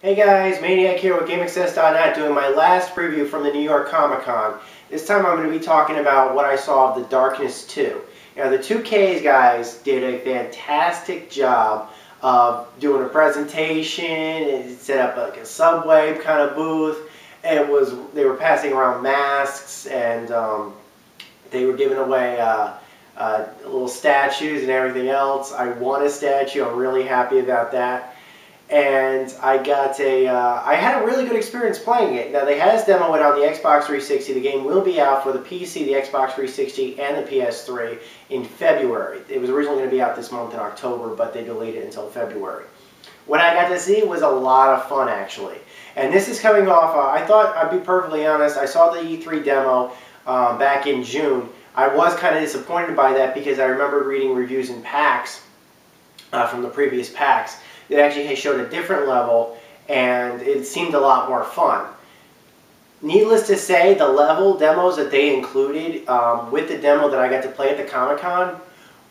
Hey guys, Maniac here with GameAccess.net doing my last preview from the New York Comic Con. This time I'm going to be talking about what I saw of The Darkness 2. Now the 2Ks guys did a fantastic job of doing a presentation. It set up like a subway kind of booth. They were passing around masks and they were giving away little statues and everything else. I won a statue. I'm really happy about that. And I had a really good experience playing it. Now they has demoed it on the Xbox 360. The game will be out for the PC, the Xbox 360, and the PS3 in February. It was originally going to be out this month in October, but they delayed it until February. What I got to see was a lot of fun, actually. And this is coming off, I thought, I'd be perfectly honest, I saw the E3 demo back in June. I was kind of disappointed by that because I remembered reading reviews in PAX from the previous PAX. It actually showed a different level, and it seemed a lot more fun. Needless to say, the level demos that they included with the demo that I got to play at the Comic-Con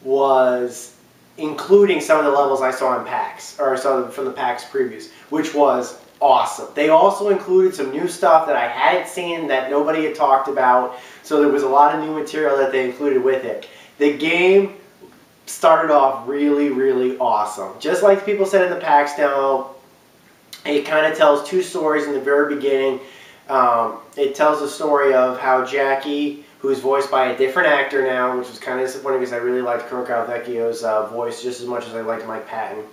was including some of the levels I saw in PAX, or saw from the PAX previews, which was awesome. They also included some new stuff that I hadn't seen that nobody had talked about, so there was a lot of new material that they included with it. The game started off really, really awesome. Just like people said in the PAX demo, it kind of tells two stories in the very beginning. It tells the story of how Jackie, who's voiced by a different actor now, which was kind of disappointing because I really liked Kuroko Vecchio's voice just as much as I liked Mike Patton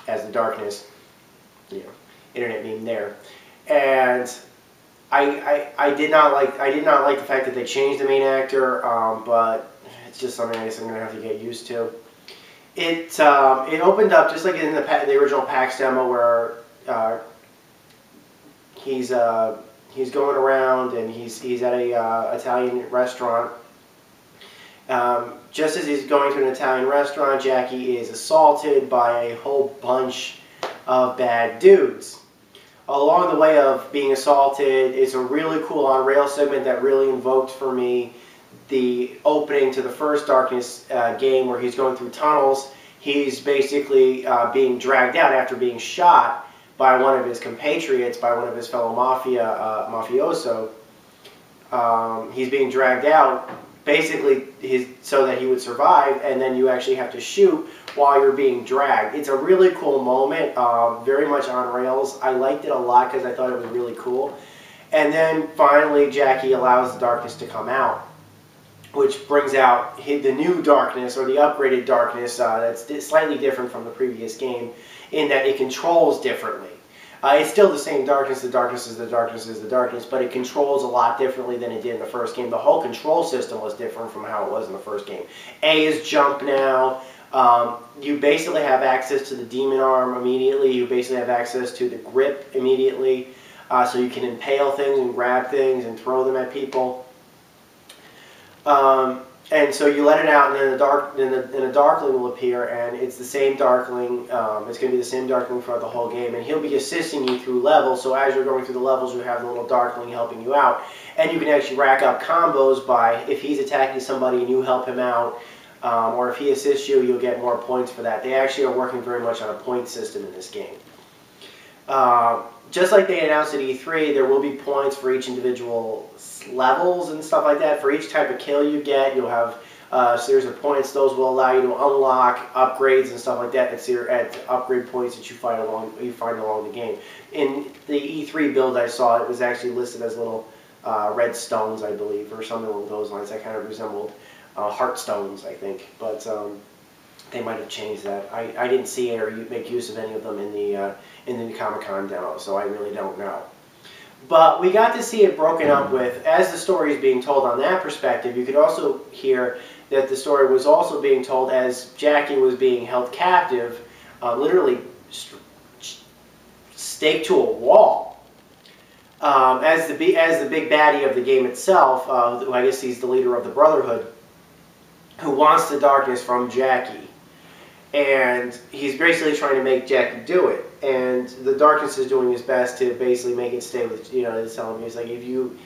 as the Darkness. You know, internet meme there. And I did not like the fact that they changed the main actor, but it's just something I guess I'm going to have to get used to. It opened up just like in the original PAX demo where he's going around and he's at a Italian restaurant. Just as he's going to an Italian restaurant, Jackie is assaulted by a whole bunch of bad dudes. Along the way of being assaulted, it's a really cool on-rail segment that really invoked for me the opening to the first Darkness game where he's going through tunnels. He's basically being dragged out after being shot by one of his compatriots, by one of his fellow mafioso. He's being dragged out basically so that he would survive, and then you actually have to shoot while you're being dragged. It's a really cool moment, very much on rails. I liked it a lot because I thought it was really cool. And then finally Jackie allows the Darkness to come out, which brings out the new Darkness, or the upgraded Darkness, that's slightly different from the previous game in that it controls differently. It's still the same Darkness. The Darkness is the Darkness is the Darkness, but it controls a lot differently than it did in the first game. The whole control system was different from how it was in the first game. A is jump now. You basically have access to the demon arm immediately. You basically have access to the grip immediately, so you can impale things and grab things and throw them at people. And so you let it out, and then a Darkling will appear, and it's the same Darkling. It's going to be the same Darkling throughout the whole game, and he'll be assisting you through levels. So as you're going through the levels, you have the little Darkling helping you out, and you can actually rack up combos by if he's attacking somebody and you help him out, or if he assists you, you'll get more points for that. They actually are working very much on a point system in this game. Just like they announced at E3, there will be points for each individual levels and stuff like that. For each type of kill you get, you'll have a series of points. Those will allow you to unlock upgrades and stuff like that at upgrade points that you find along the game. In the E3 build I saw, it was actually listed as little red stones, I believe, or something along those lines. That kind of resembled heart stones, I think. But they might have changed that. I didn't see or make use of any of them in the Comic-Con demo, so I really don't know. But we got to see it broken up with, as the story is being told on that perspective, you could also hear that the story was also being told as Jackie was being held captive, literally staked to a wall. As the big baddie of the game itself, who I guess he's the leader of the Brotherhood, who wants the Darkness from Jackie. And he's basically trying to make Jackie do it. And the Darkness is doing his best to basically make it stay with, you know, he's telling me, he's like, if you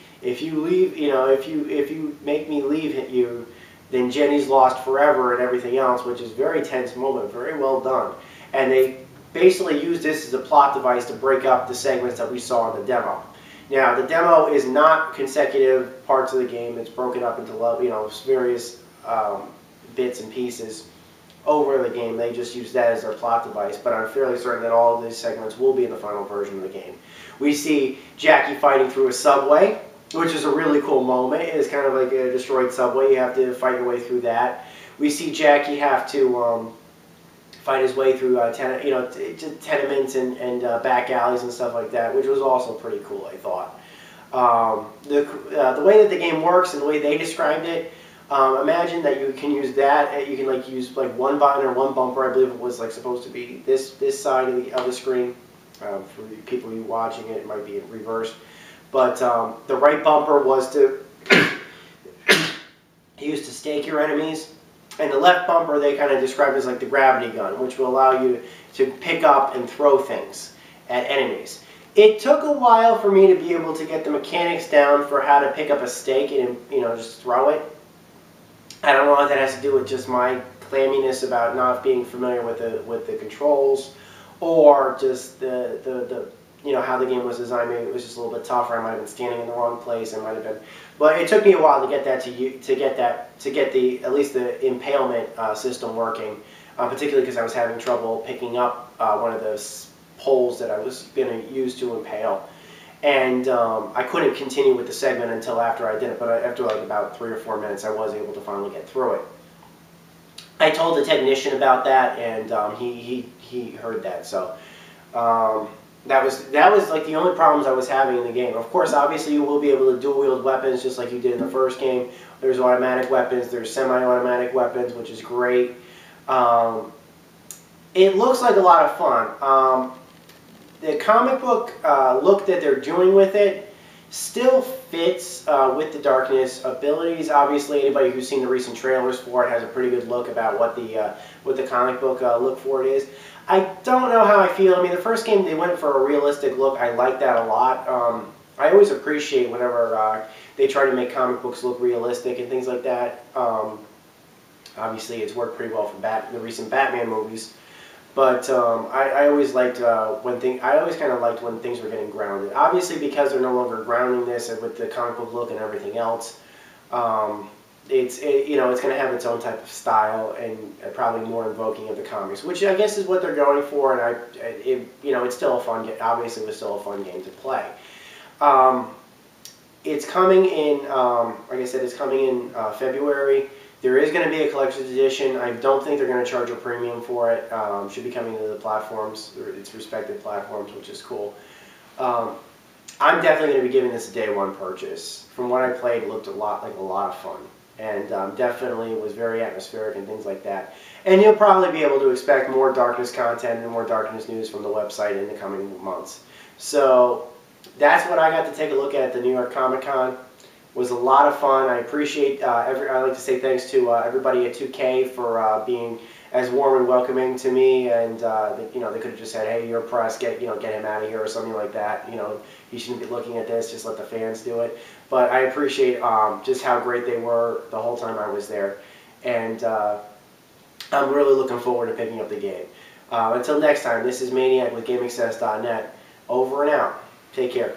leave, you know, if you make me leave you, then Jenny's lost forever and everything else, which is a very tense moment, very well done. And they basically use this as a plot device to break up the segments that we saw in the demo. Now, the demo is not consecutive parts of the game. It's broken up into various bits and pieces over the game. They just use that as their plot device, but I'm fairly certain that all of these segments will be in the final version of the game. We see Jackie fighting through a subway, which is a really cool moment. It's kind of like a destroyed subway. You have to fight your way through that. We see Jackie have to fight his way through tenements and back alleys and stuff like that, which was also pretty cool, I thought. The way that the game works and the way they described it, imagine that you can use that. You can use one button or one bumper. I believe it was supposed to be this side of the screen. For the people who are watching it, it might be in reverse. But the right bumper was to use to stake your enemies. And the left bumper they kind of described as the gravity gun, which will allow you to pick up and throw things at enemies. It took a while for me to be able to get the mechanics down for how to pick up a stake and just throw it. I don't know if that has to do with just my clamminess about not being familiar with the controls, or just the how the game was designed. Maybe it was just a little bit tougher. I might have been standing in the wrong place. I might have been, but it took me a while to get that to get at least the impalement system working. Particularly because I was having trouble picking up one of those poles that I was going to use to impale, and I couldn't continue with the segment until after I did it. But after about 3 or 4 minutes, I was able to finally get through it. I told the technician about that, and he heard that. So. That was the only problems I was having in the game. Of course, obviously you will be able to dual wield weapons just like you did in the first game. There's automatic weapons, there's semi-automatic weapons, which is great. It looks like a lot of fun. The comic book look that they're doing with it still fits with the Darkness abilities. Obviously, anybody who's seen the recent trailers for it has a pretty good look about what the comic book look for it is. I don't know how I feel. I mean, the first game they went for a realistic look. I like that a lot. I always appreciate whenever they try to make comic books look realistic and things like that. Obviously, it's worked pretty well for the recent Batman movies. But I always liked I always kind of liked when things were getting grounded. Obviously, because they're no longer grounding this with the comic book look and everything else, it's going to have its own type of style and probably more invoking of the comics, which I guess is what they're going for. And it's still a fun game. Obviously, it was still a fun game to play. It's coming in, like I said, it's coming in February. There is going to be a collector's edition. I don't think they're going to charge a premium for it. Should be coming to the platforms, its respective platforms, which is cool. I'm definitely going to be giving this a day one purchase. From what I played, it looked like a lot of fun. And definitely was very atmospheric and things like that. And you'll probably be able to expect more Darkness content and more Darkness news from the website in the coming months. So that's what I got to take a look at the New York Comic Con. It was a lot of fun. I appreciate I'd like to say thanks to everybody at 2K for being as warm and welcoming to me. And they could have just said, "Hey, you're press, get him out of here" or something like that. He shouldn't be looking at this. Just let the fans do it. But I appreciate just how great they were the whole time I was there, and I'm really looking forward to picking up the game. Until next time, this is Maniac with GameAccess.net. Over and out. Take care.